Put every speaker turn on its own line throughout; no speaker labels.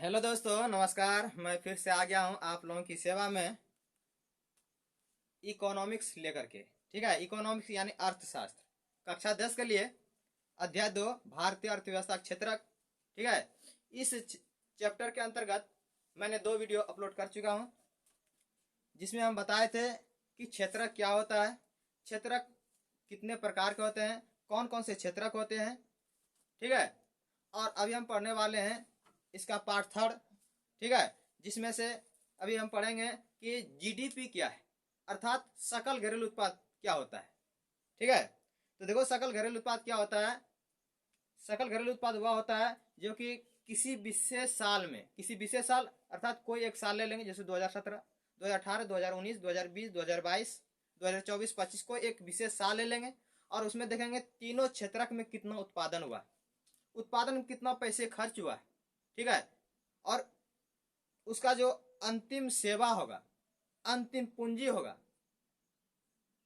Hello दोस्तों, नमस्कार। मैं फिर से आ गया हूं आप लोगों की सेवा में इकोनॉमिक्स लेकर के। ठीक है, इकोनॉमिक्स यानी अर्थशास्त्र कक्षा 10 के लिए अध्याय 2 भारतीय अर्थव्यवस्था क्षेत्रक। ठीक है, इस चैप्टर के अंतर्गत मैंने 2 वीडियो अपलोड कर चुका हूं, जिसमें हम बताए थे कि क्षेत्रक क्या होता है, क्षेत्रक कितने प्रकार के होते हैं, कौन कौन से क्षेत्रक होते हैं। ठीक है, और अभी हम पढ़ने वाले हैं इसका पार्ट 3। ठीक है, जिसमें से अभी हम पढ़ेंगे कि जीडीपी क्या है, अर्थात सकल घरेलू उत्पाद क्या होता है। ठीक है, तो देखो सकल घरेलू उत्पाद क्या होता है। सकल घरेलू उत्पाद वह होता है जो कि किसी विशेष साल में, किसी विशेष साल अर्थात कोई एक साल ले लेंगे, जैसे 2017, 2018, 2019, 2020, 2022, 2024, 25 को एक विशेष साल ले लेंगे और उसमें देखेंगे तीनों क्षेत्रक में कितना उत्पादन हुआ, उत्पादन में कितना पैसे खर्च हुआ है। ठीक है, और उसका जो अंतिम सेवा होगा, अंतिम पूंजी होगा,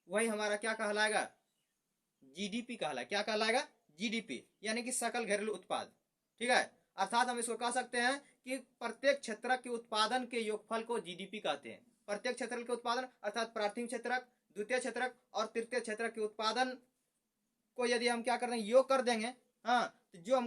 वही हमारा क्या कहलाएगा, जीडीपी कहलाएगा। क्या कहलाएगा? जीडीपी, यानी कि सकल घरेलू उत्पाद। ठीक है, अर्थात हम इसको कह सकते हैं कि प्रत्येक क्षेत्रक के उत्पादन के योगफल को जीडीपी कहते हैं। प्रत्येक क्षेत्र के उत्पादन अर्थात प्राथमिक क्षेत्रक, द्वितीय क्षेत्रक और तृतीय क्षेत्रक के उत्पादन को यदि हम क्या कर देंगे, योग कर देंगे, हाँ, तो जो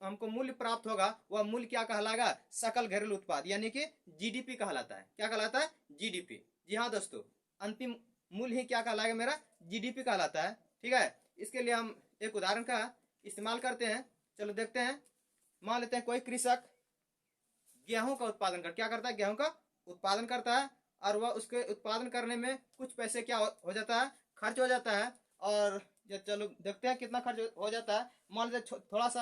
हमको मूल्य प्राप्त होगा वह मूल्य क्या कहलाएगा, सकल घरेलू उत्पाद, यानी कि जीडीपी कहलाता है। क्या कहलाता है? जीडीपी। जी हाँ दोस्तों, अंतिम मूल्य ही क्या कहलाएगा, मेरा जीडीपी कहलाता है। ठीक है, इसके लिए हम एक उदाहरण का इस्तेमाल करते हैं। चलो देखते हैं। मान लेते हैं कोई कृषक गेहूं का उत्पादन क्या करता है, गेहूं का उत्पादन करता है, और वह उसके उत्पादन करने में कुछ पैसे क्या हो जाता है, खर्च हो जाता है। और चलो देखते हैं कितना खर्च हो जाता है। मान लेते हैं थोड़ा सा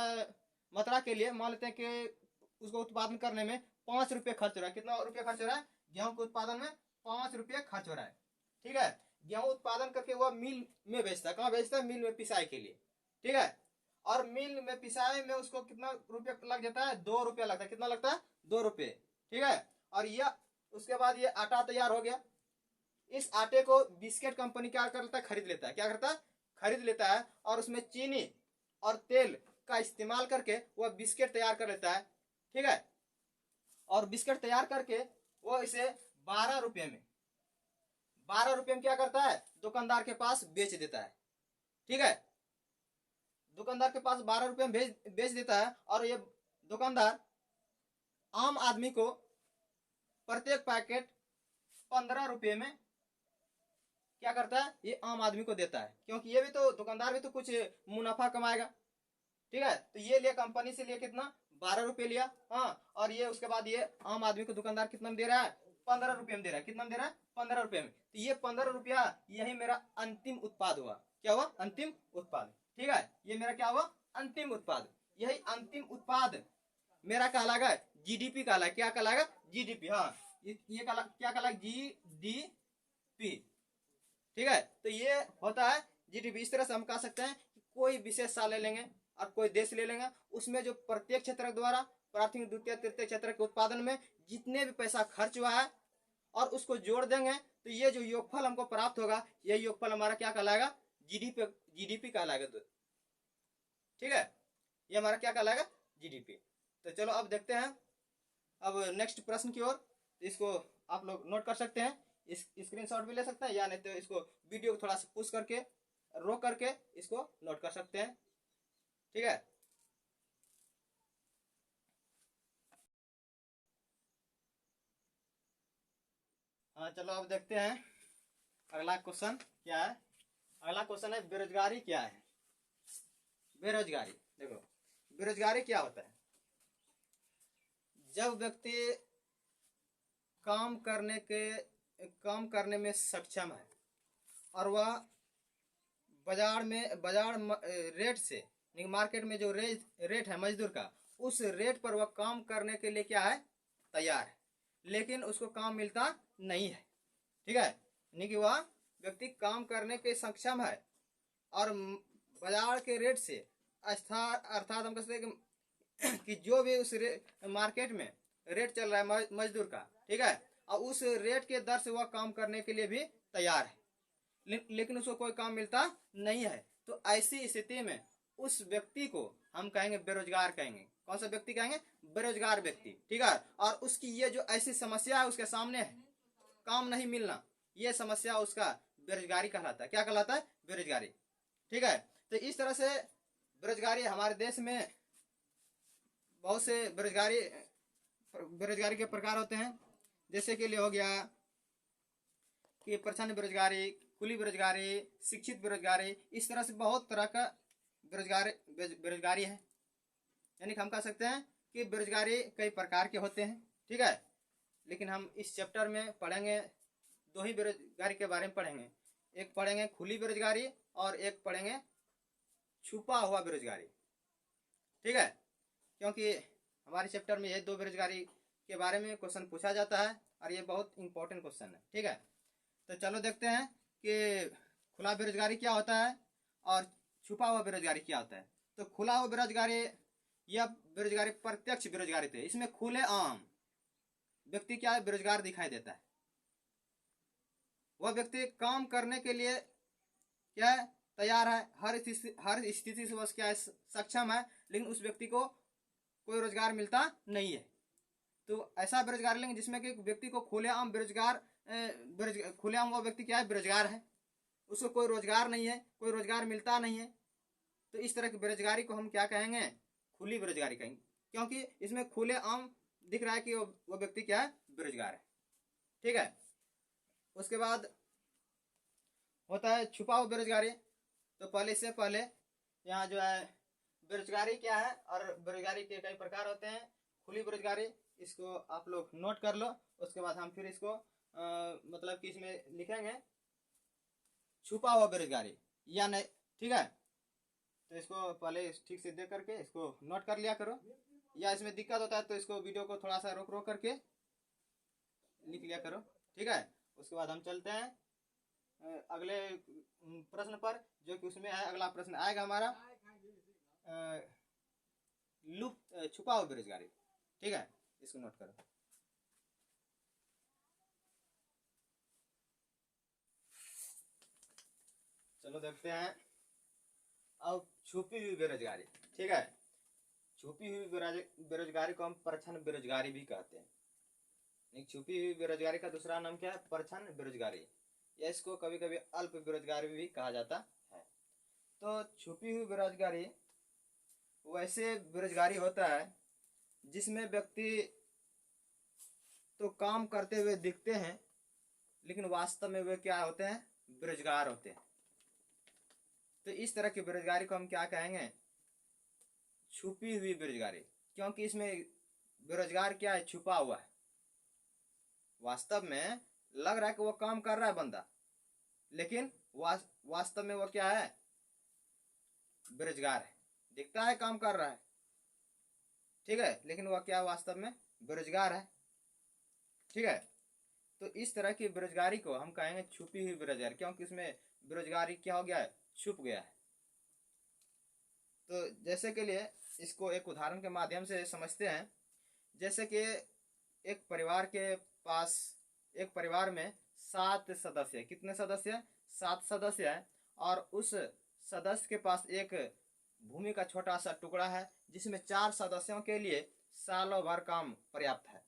मात्रा के लिए, मान लेते हैं कि उसको उत्पादन करने में 5 रुपये खर्च हो रहा है। कितना रुपये खर्च हो रहा है? गेहूं के उत्पादन में 5 रुपये खर्च हो रहा है। ठीक है, गेहूं उत्पादन करके वह मिल में बेचता है। कहाँ बेचता है? मिल में पिसाई के लिए। ठीक है, और मिल में पिसाई में उसको कितना रुपये लग जाता है? 2 रुपये लगता है। कितना लगता है? 2 रुपये। ठीक है, और यह उसके बाद ये आटा तैयार हो गया। इस आटे को बिस्किट कंपनी क्या करता है, खरीद लेता है। क्या करता है? खरीद लेता है, और उसमें चीनी और तेल का इस्तेमाल करके वह बिस्किट तैयार कर लेता है। ठीक है, और बिस्किट तैयार करके वो इसे 12 रुपये में क्या करता है, दुकानदार के पास बेच देता है। ठीक है, दुकानदार के पास 12 रुपये में बेच देता है, और ये दुकानदार आम आदमी को प्रत्येक पैकेट 15 रुपये में क्या करता है, ये आम आदमी को देता है, क्योंकि ये भी तो दुकानदार भी तो कुछ मुनाफा कमाएगा। ठीक है, तो ये लिया कंपनी से, लिया कितना, 12 रुपये लिया। हाँ, और ये उसके बाद ये आम आदमी को दुकानदार कितना में दे रहा है, 15 रुपये में दे रहा है। कितना में दे रहा है? 15 रुपये में। तो ये 15 रुपया, यही मेरा अंतिम उत्पाद हुआ। क्या हुआ? अंतिम उत्पाद। ठीक है, ये मेरा क्या हुआ? अंतिम उत्पाद। यही अंतिम उत्पाद मेरा कहलाएगा जीडीपी कहलाएगा। क्या कहलाएगा? जीडीपी। हाँ, ये क्या कहलाएगा? जीडीपी। ठीक है, तो ये होता है जीडीपी। इस तरह से हम कह सकते हैं कि कोई विशेष साल ले लेंगे और कोई देश ले लेंगे, उसमें जो प्रत्येक क्षेत्र द्वारा प्राथमिक, द्वितीय, तृतीय क्षेत्र के उत्पादन में जितने भी पैसा खर्च हुआ है और उसको जोड़ देंगे, तो ये जो योगफल हमको प्राप्त होगा, ये योगफल हमारा क्या कहलाएगा? जीडीपी। जीडीपी कहलाएगा। ठीक है, ये हमारा क्या कहलाएगा? जीडीपी। तो चलो अब देखते हैं अब नेक्स्ट प्रश्न की ओर। इसको आप लोग नोट कर सकते हैं, इस स्क्रीनशॉट भी ले सकते हैं, या नहीं तो इसको वीडियो को थोड़ा सा पुश करके रोक करके इसको नोट कर सकते हैं। ठीक है, हाँ चलो अब देखते हैं अगला क्वेश्चन क्या है। अगला क्वेश्चन है बेरोजगारी क्या है। बेरोजगारी, देखो बेरोजगारी क्या होता है? जब व्यक्ति काम करने में सक्षम है और वह बाजार रेट से, मार्केट में जो रेट है मजदूर का, उस रेट पर वह काम करने के लिए क्या है, तैयार है, लेकिन उसको काम मिलता नहीं है। ठीक है, यानी कि वह व्यक्ति काम करने के सक्षम है और बाजार के रेट से अर्थात हम कह सकते हैं कि जो भी उस मार्केट में रेट चल रहा है मजदूर का, ठीक है, और उस रेट के दर से वह काम करने के लिए भी तैयार है, लेकिन उसको कोई काम मिलता नहीं है। तो ऐसी स्थिति में उस व्यक्ति को हम कहेंगे बेरोजगार कहेंगे। कौन सा व्यक्ति कहेंगे? बेरोजगार व्यक्ति, ठीक है। और उसकी ये जो ऐसी समस्या है उसके सामने है, काम नहीं मिलना, ये समस्या उसका बेरोजगारी कहलाता है। क्या कहलाता है? बेरोजगारी, ठीक है। तो इस तरह से बेरोजगारी हमारे देश में बहुत से बेरोजगारी के प्रकार होते हैं। जैसे कि हो गया कि प्रच्छन्न बेरोजगारी, खुली बेरोजगारी, शिक्षित बेरोजगारी, इस तरह से बहुत तरह का बेरोजगारी है। यानी कि हम कह सकते हैं कि बेरोजगारी कई प्रकार के होते हैं, ठीक है। लेकिन हम इस चैप्टर में पढ़ेंगे, दो ही बेरोजगारी के बारे में पढ़ेंगे। एक पढ़ेंगे खुली बेरोजगारी और एक पढ़ेंगे छुपा हुआ बेरोजगारी, ठीक है। क्योंकि हमारे चैप्टर में ये दो बेरोजगारी के बारे में क्वेश्चन पूछा जाता है और ये बहुत इंपॉर्टेंट क्वेश्चन है, ठीक है। तो चलो देखते हैं कि खुला बेरोजगारी क्या होता है और छुपा हुआ बेरोजगारी क्या होता है। तो खुला हुआ बेरोजगारी, यह बेरोजगारी प्रत्यक्ष बेरोजगारी थे। इसमें खुले आम व्यक्ति क्या है? बेरोजगार दिखाई देता है। वह व्यक्ति काम करने के लिए क्या है? तैयार है, हर स्थिति से बस क्या है? सक्षम है, लेकिन उस व्यक्ति को कोई रोजगार मिलता नहीं है। तो ऐसा बेरोजगार लेंगे जिसमें कि व्यक्ति को खुलेआम खुलेआम वो व्यक्ति क्या है? बेरोजगार है, उसको कोई रोजगार नहीं है, कोई रोजगार मिलता नहीं है। तो इस तरह की बेरोजगारी को हम क्या कहेंगे? खुली बेरोजगारी कहेंगे, क्योंकि इसमें खुलेआम दिख रहा है कि वो व्यक्ति क्या है? बेरोजगार है, ठीक है। उसके बाद होता है छुपा हुआ बेरोजगारी। तो पहले इससे पहले यहाँ जो है बेरोजगारी क्या है और बेरोजगारी के कई प्रकार होते हैं। खुली बेरोजगारी, इसको आप लोग नोट कर लो। उसके बाद हम फिर इसको मतलब कि इसमें लिखेंगे छुपा हुआ बेरोजगारी या नहीं, ठीक है। तो इसको पहले ठीक से देख करके इसको नोट कर लिया करो, या इसमें दिक्कत होता है तो इसको वीडियो को थोड़ा सा रोक रोक करके लिख लिया करो, ठीक है। उसके बाद हम चलते हैं अगले प्रश्न पर, जो कि उसमें है, अगला प्रश्न आएगा हमारा लुप्त छुपा हुआ बेरोजगारी, ठीक है। इसको नोट करो। चलो देखते हैं अब छुपी हुई बेरोजगारी, ठीक है। छुपी हुई बेरोजगारी को हम प्रच्छन्न बेरोजगारी भी कहते हैं। एक छुपी हुई बेरोजगारी का दूसरा नाम क्या है? प्रच्छन्न बेरोजगारी, या इसको कभी कभी अल्प बेरोजगारी भी कहा जाता है। तो छुपी हुई बेरोजगारी वैसे बेरोजगारी होता है जिसमें व्यक्ति तो काम करते हुए दिखते हैं, लेकिन वास्तव में वे क्या होते हैं? बेरोजगार होते हैं। तो इस तरह की बेरोजगारी को हम क्या कहेंगे? छुपी हुई बेरोजगारी, क्योंकि इसमें बेरोजगार क्या है? छुपा हुआ है। वास्तव में लग रहा है कि वो काम कर रहा है बंदा, लेकिन वास्तव में वो क्या है? बेरोजगार है। दिखता है काम कर रहा है, ठीक है, लेकिन वह क्या वास्तव में? बेरोजगार है, ठीक है। तो इस तरह की बेरोजगारी को हम कहेंगे छुपी हुई बेरोजगारी, क्योंकि इसमें बेरोजगारी क्या हो गया है? छुप गया है। तो जैसे के लिए इसको एक उदाहरण के माध्यम से समझते हैं। जैसे कि एक परिवार में 7 सदस्य, कितने सदस्य? 7 सदस्य है, और उस सदस्य के पास एक भूमि का छोटा सा टुकड़ा है जिसमें 4 सदस्यों के लिए सालों भर काम पर्याप्त है।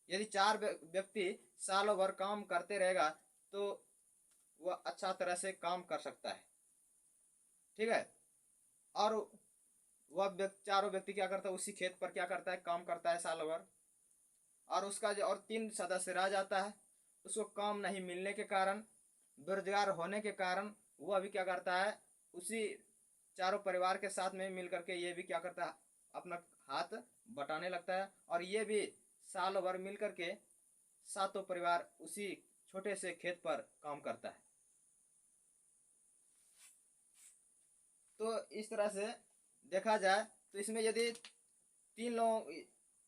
यदि 4 व्यक्ति सालों भर काम करते रहेगा तो वह अच्छा तरह से काम कर सकता है, ठीक है। और वह चारों व्यक्ति क्या करता है? उसी खेत पर क्या करता है? काम करता है सालों भर। और उसका जो और 3 सदस्य रह जाता है, उसको काम नहीं मिलने के कारण, बेरोजगार होने के कारण, वह भी क्या करता है? उसी चारों परिवार के साथ में मिल करके ये भी क्या करता है? अपना हाथ बटाने लगता है, और ये भी सालों भर मिल करके सातों परिवार उसी छोटे से खेत पर काम करता है। तो इस तरह से देखा जाए तो इसमें यदि 3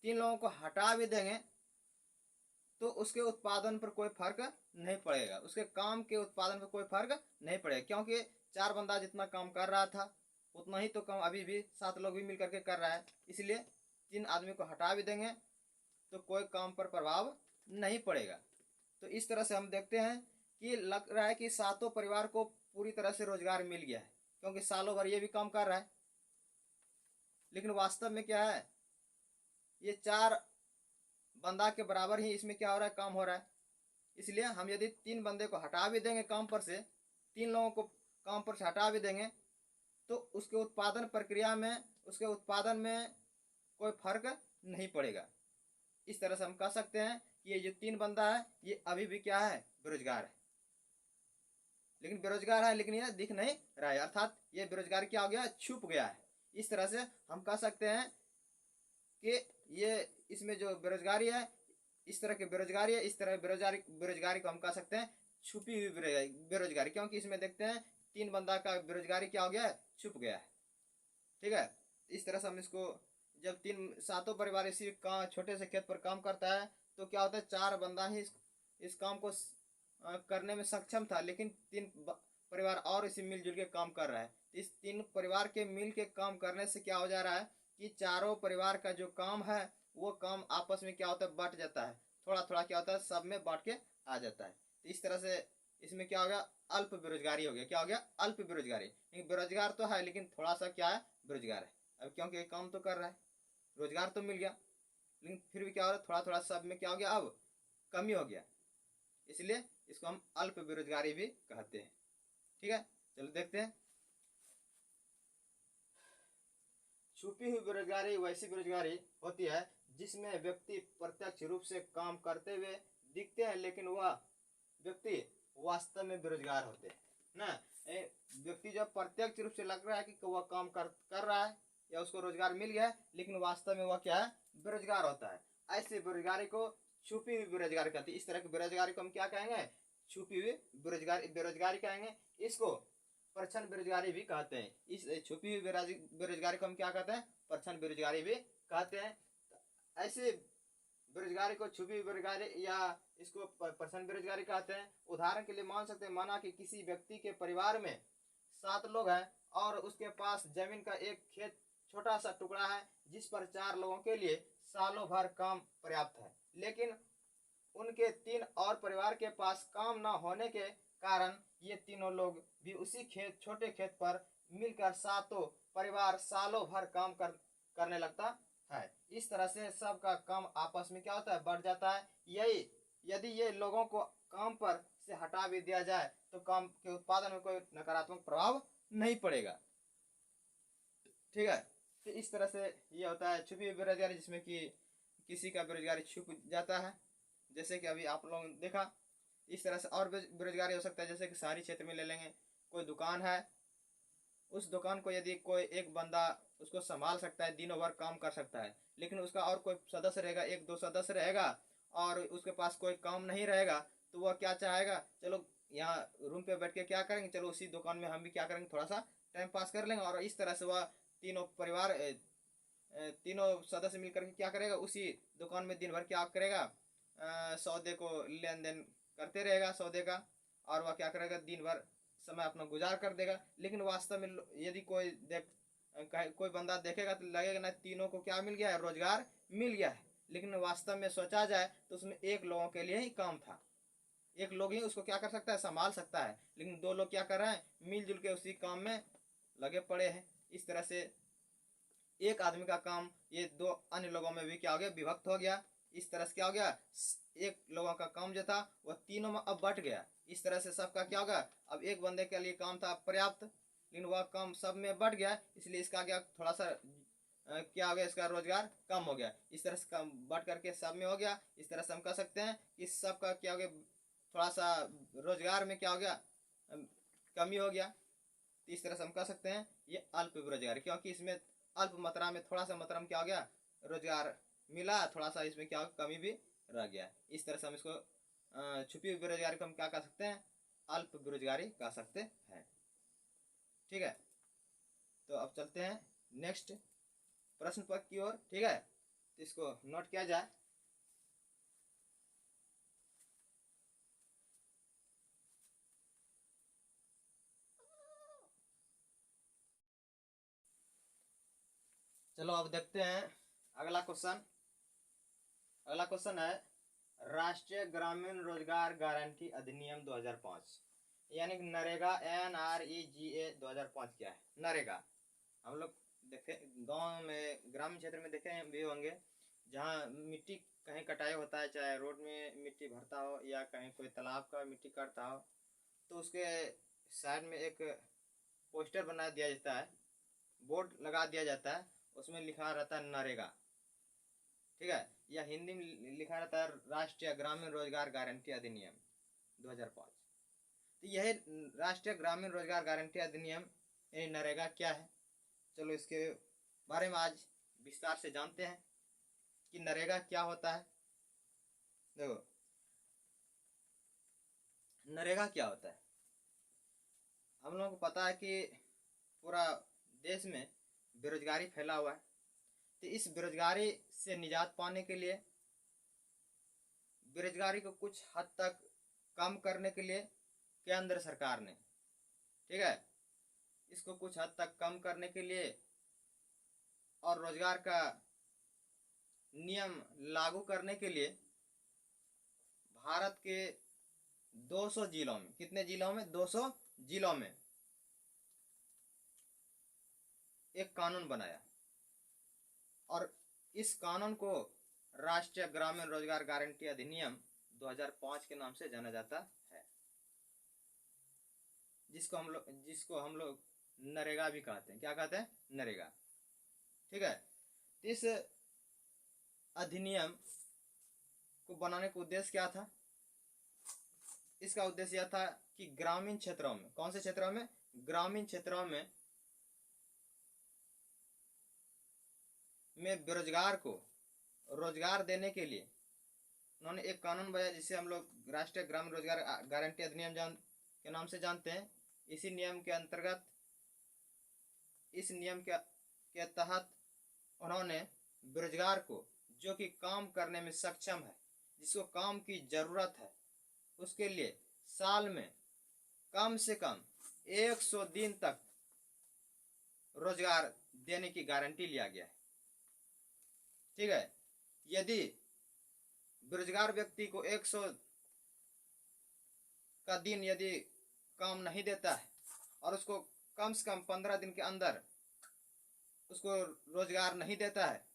लोगों को हटा भी देंगे तो उसके उत्पादन पर कोई फर्क नहीं पड़ेगा, उसके काम के उत्पादन पर कोई फर्क नहीं पड़ेगा, क्योंकि 4 बंदा जितना काम कर रहा था उतना ही तो काम अभी भी 7 लोग भी मिल करके कर रहा है। इसलिए 3 आदमी को हटा भी देंगे तो कोई काम पर प्रभाव नहीं पड़ेगा। तो इस तरह से हम देखते हैं कि लग रहा है कि सातों परिवार को पूरी तरह से रोजगार मिल गया है, क्योंकि सालों भर ये भी काम कर रहा है। लेकिन वास्तव में क्या है, ये 4 बंदा के बराबर ही इसमें क्या हो रहा है, काम हो रहा है। इसलिए हम यदि 3 बंदे को हटा भी देंगे काम पर से, 3 लोगों को काम पर से हटा भी देंगे, तो उसके उत्पादन प्रक्रिया में, उसके उत्पादन में कोई फर्क नहीं पड़ेगा। इस तरह से हम कह सकते हैं कि ये जो 3 बंदा है ये अभी भी क्या है, बेरोजगार है। लेकिन बेरोजगार है, लेकिन ये दिख नहीं रहा है, अर्थात ये बेरोजगार क्या हो गया, छुप गया है। इस तरह से हम कह सकते हैं कि ये इसमें जो बेरोजगारी है, इस तरह की बेरोजगारी है, इस तरह बेरोजगारी बेरोजगारी को हम कह सकते हैं छुपी हुई बेरोजगारी, क्योंकि इसमें देखते हैं 3 बंदा का बेरोजगारी क्या हो गया है, छुप गया है। ठीक है, इस तरह से हम इसको, जब 3 सातों परिवार इसी छोटे से खेत पर काम करता है, तो क्या होता है, 4 बंदा ही इस काम को करने में सक्षम था, लेकिन 3 परिवार और इसी मिलजुल के काम कर रहा है। इस 3 परिवार के मिल के काम करने से क्या हो जा रहा है कि चारों परिवार का जो काम है वो काम आपस में क्या होता है, बट जाता है, थोड़ा थोड़ा क्या होता है, सब में बांट के आ जाता है। तो इस तरह से इसमें क्या हो गया, अल्प बेरोजगारी हो गया। क्या हो गया, अल्प बेरोजगारी। बेरोजगार तो है लेकिन थोड़ा सा क्या है, बेरोजगार है। अब क्योंकि काम तो कर रहा है, रोजगार तो मिल गया, लेकिन फिर भी क्या हो रहा है, थोड़ा थोड़ा सब में क्या हो गया, अब कमी हो गया। इसलिए इसको हम अल्प बेरोजगारी भी कहते हैं। ठीक है, चलो देखते हैं। छुपी हुई बेरोजगारी वैसी बेरोजगारी होती है जिसमें व्यक्ति प्रत्यक्ष रूप से काम करते हुए दिखते हैं, लेकिन वह व्यक्ति वास्तव में बेरोजगार होते हैं ना। व्यक्ति जब प्रत्यक्ष रूप से लग रहा है कि वह काम कर रहा है या उसको रोजगार मिल गया है, लेकिन वास्तव में वह क्या है, बेरोजगार होता है। ऐसी बेरोजगारी को छुपी हुई बेरोजगारी कहती है। इस तरह की बेरोजगारी को हम क्या कहेंगे, छुपी हुई बेरोजगारी कहेंगे। इसको परछन बेरोजगारी भी कहते हैं। इस छुपी हुई बेरोजगारी को हम क्या कहते हैं, परछन बेरोजगारी भी कहते हैं। ऐसे बेरोजगारी को छुपी बेरोजगारी या इसको परछन बेरोजगारी कहते हैं। उदाहरण के लिए मान सकते हैं, माना कि किसी व्यक्ति के परिवार में 7 लोग हैं और उसके पास जमीन का एक खेत छोटा सा टुकड़ा है जिस पर 4 लोगों के लिए सालों भर काम पर्याप्त है, लेकिन उनके 3 और परिवार के पास काम न होने के कारण ये तीनों लोग भी उसी छोटे खेत पर मिलकर 7 परिवार सालों भर काम करने लगता है। इस तरह से सबका काम आपस में क्या होता है, बढ़ जाता है। यही यदि ये लोगों को काम पर से हटा भी दिया जाए तो काम के उत्पादन में कोई नकारात्मक प्रभाव नहीं पड़ेगा। ठीक है, तो इस तरह से ये होता है छुपी बेरोजगारी, जिसमें कि किसी का बेरोजगारी छुप जाता है। जैसे कि अभी आप लोगों ने देखा, इस तरह से और बेरोजगारी हो सकता है। जैसे कि शहरी क्षेत्र में ले लेंगे, कोई दुकान है, उस दुकान को यदि कोई एक बंदा उसको संभाल सकता है, दिनों भर काम कर सकता है, लेकिन उसका और कोई सदस्य रहेगा, 1-2 सदस्य रहेगा और उसके पास कोई काम नहीं रहेगा, तो वह क्या चाहेगा, चलो यहाँ रूम पे बैठ के क्या करेंगे, चलो उसी दुकान में हम भी क्या करेंगे, थोड़ा सा टाइम पास कर लेंगे। और इस तरह से वह तीनों परिवार तीनों सदस्य मिलकर के क्या करेगा, उसी दुकान में दिन भर क्या करेगा, सौदे को लेन देन करते रहेगा सौदे का, और वह क्या करेगा, दिन भर समय अपना गुजार कर देगा। लेकिन वास्तव में यदि कोई बंदा देखेगा तो लगेगा ना, तीनों को क्या मिल गया है, रोजगार मिल गया है। लेकिन वास्तव में सोचा जाए तो उसमें एक लोगों के लिए ही काम था, एक लोग ही उसको क्या कर सकता है, संभाल सकता है। लेकिन 2 लोग क्या कर रहे हैं, मिलजुल के उसी काम में लगे पड़े हैं। इस तरह से एक आदमी का काम ये 2 अन्य लोगों में भी क्या हो गया, विभक्त हो गया। इस तरह से क्या हो गया, एक लोगों का काम जो था वह तीनों में अब बट गया। इस तरह से सबका क्या होगा, अब एक बंदे के लिए काम था पर्याप्त, लेकिन वह काम सब में बट गया, इसलिए इसका क्या थोड़ा सा क्या हो गया, इसका रोजगार कम हो गया। इस तरह से कम बट करके सब में हो गया। इस तरह से हम कह सकते हैं कि सबका क्या हो गया, थोड़ा सा रोजगार में क्या हो गया, कमी हो गया। इस तरह से हम कह सकते हैं ये अल्प बेरोजगारी, क्योंकि इसमें अल्प मात्रा में, थोड़ा सा मात्रा में क्या हो गया, रोजगार मिला, थोड़ा सा इसमें क्या कमी भी रह गया। इस तरह से हम इसको छुपी हुई बेरोजगारी को हम क्या कह सकते हैं, अल्प बेरोजगारी कह सकते हैं। ठीक है, तो अब चलते हैं नेक्स्ट प्रश्न पत्र की ओर। ठीक है, तो इसको नोट किया जाए। चलो अब देखते हैं अगला क्वेश्चन। अगला क्वेश्चन है, राष्ट्रीय ग्रामीण रोजगार गारंटी अधिनियम 2005 यानी कि नरेगा NREGA 2005 क्या है? नरेगा हम लोग देखे गांव में, ग्रामीण क्षेत्र में देखे भी होंगे, जहाँ मिट्टी कहीं कटाई होता है, चाहे रोड में मिट्टी भरता हो या कहीं कोई तालाब का मिट्टी काटता हो, तो उसके साइड में एक पोस्टर बना दिया जाता है, बोर्ड लगा दिया जाता है, उसमें लिखा रहता है नरेगा, ठीक है, या हिंदी में लिखा रहता है राष्ट्रीय ग्रामीण रोजगार गारंटी अधिनियम 2005। तो यह राष्ट्रीय ग्रामीण रोजगार गारंटी अधिनियम यानी नरेगा क्या है, चलो इसके बारे में आज विस्तार से जानते हैं कि नरेगा क्या होता है। देखो नरेगा क्या होता है, हम लोगों को पता है कि पूरा देश में बेरोजगारी फैला हुआ है, तो इस बेरोजगारी से निजात पाने के लिए, बेरोजगारी को कुछ हद तक कम करने के लिए केंद्र सरकार ने, ठीक है, इसको कुछ हद तक कम करने के लिए और रोजगार का नियम लागू करने के लिए भारत के 200 जिलों में, कितने जिलों में? 200 जिलों में एक कानून बनाया, और इस कानून को राष्ट्रीय ग्रामीण रोजगार गारंटी अधिनियम 2005 के नाम से जाना जाता है, जिसको हम लोग नरेगा भी कहते हैं। क्या कहते हैं? नरेगा, ठीक है। इस अधिनियम को बनाने का उद्देश्य क्या था? इसका उद्देश्य यह था कि ग्रामीण क्षेत्रों में, कौन से क्षेत्रों में? ग्रामीण क्षेत्रों में बेरोजगार को रोजगार देने के लिए उन्होंने एक कानून बनाया, जिसे हम लोग राष्ट्रीय ग्रामीण रोजगार गारंटी अधिनियम के नाम से जानते हैं। इसी नियम के अंतर्गत, इस नियम के तहत उन्होंने बेरोजगार को, जो कि काम करने में सक्षम है, जिसको काम की जरूरत है, उसके लिए साल में कम से कम 100 दिन तक रोजगार देने की गारंटी लिया गया है, ठीक है। यदि बेरोजगार व्यक्ति को 100 का दिन यदि काम नहीं देता है और उसको कम से कम 15 दिन के अंदर उसको रोजगार नहीं देता है,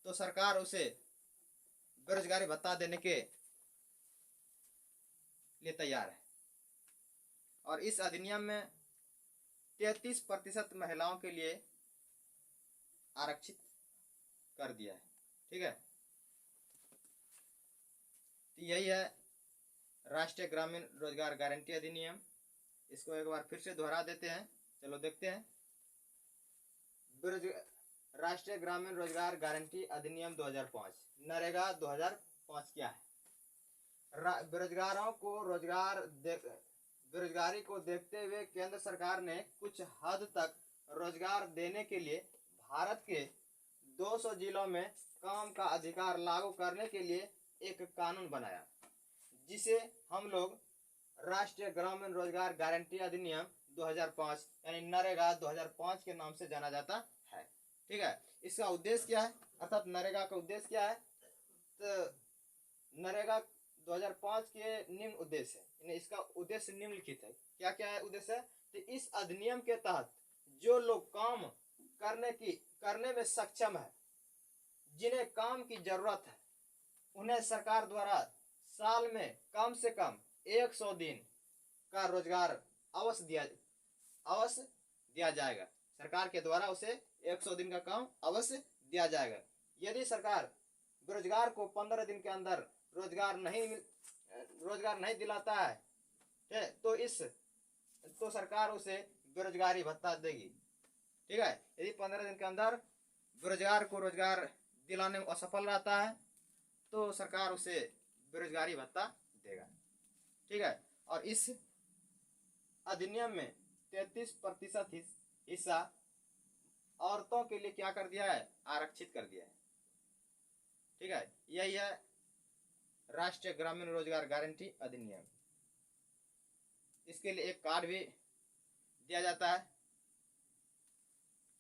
तो सरकार उसे बेरोजगारी भत्ता देने के लिए तैयार है। और इस अधिनियम में 33% महिलाओं के लिए आरक्षित कर दिया है, ठीक है। तो यही है राष्ट्रीय ग्रामीण रोजगार गारंटी अधिनियम। इसको एक बार फिर से दोहरा देते हैं, चलो देखते हैं। राष्ट्रीय ग्रामीण रोजगार गारंटी अधिनियम 2005, नरेगा 2005 क्या है? बेरोजगारों को बेरोजगारी को देखते हुए केंद्र सरकार ने कुछ हद तक रोजगार देने के लिए भारत के 200 जिलों में काम का अधिकार लागू करने के लिए एक कानून बनाया, जिसे हम लोग राष्ट्रीय ग्रामीण रोजगार गारंटी अधिनियम 2005 यानी नरेगा 2005 के नाम से जाना जाता है, ठीक है। इसका उद्देश्य क्या है, अर्थात नरेगा का उद्देश्य क्या है? तो नरेगा 2005 के निम्न उद्देश्य है, इसका उद्देश्य निम्नलिखित है। क्या क्या है उद्देश्य? तो इस अधिनियम के तहत जो लोग काम करने में सक्षम है, जिन्हें काम की जरूरत है, उन्हें सरकार द्वारा साल में कम से कम 100 दिन का रोजगार अवश्य दिया जाएगा। सरकार के द्वारा उसे 100 दिन का काम अवश्य दिया जाएगा। यदि सरकार बेरोजगार को 15 दिन के अंदर रोजगार नहीं दिलाता है, तो सरकार उसे बेरोजगारी भत्ता देगी, ठीक है। यदि 15 दिन के अंदर बेरोजगार को रोजगार दिलाने में असफल रहता है, तो सरकार उसे बेरोजगारी भत्ता देगा, ठीक है। और इस अधिनियम में 33% हिस्सा औरतों के लिए क्या कर दिया है? आरक्षित कर दिया है, ठीक है। यही है राष्ट्रीय ग्रामीण रोजगार गारंटी अधिनियम। इसके लिए एक कार्ड भी दिया जाता है,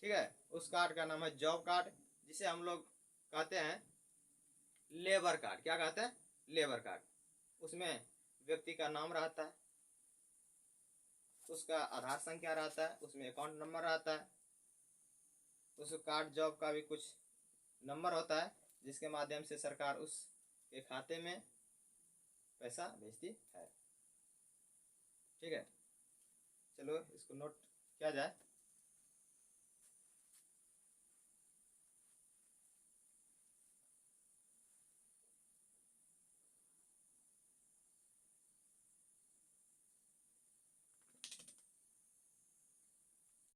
ठीक है। उस कार्ड का नाम है जॉब कार्ड, जिसे हम लोग कहते हैं लेबर कार्ड। क्या कहते हैं? Labour card. उसमें व्यक्ति का नाम रहता है, उसका आधार संख्या रहता है, उसमें अकाउंट नंबर रहता है, उस कार्ड जॉब का भी कुछ नंबर होता है जिसके माध्यम से सरकार उसके खाते में पैसा भेजती है। ठीक है, चलो इसको नोट किया जाए।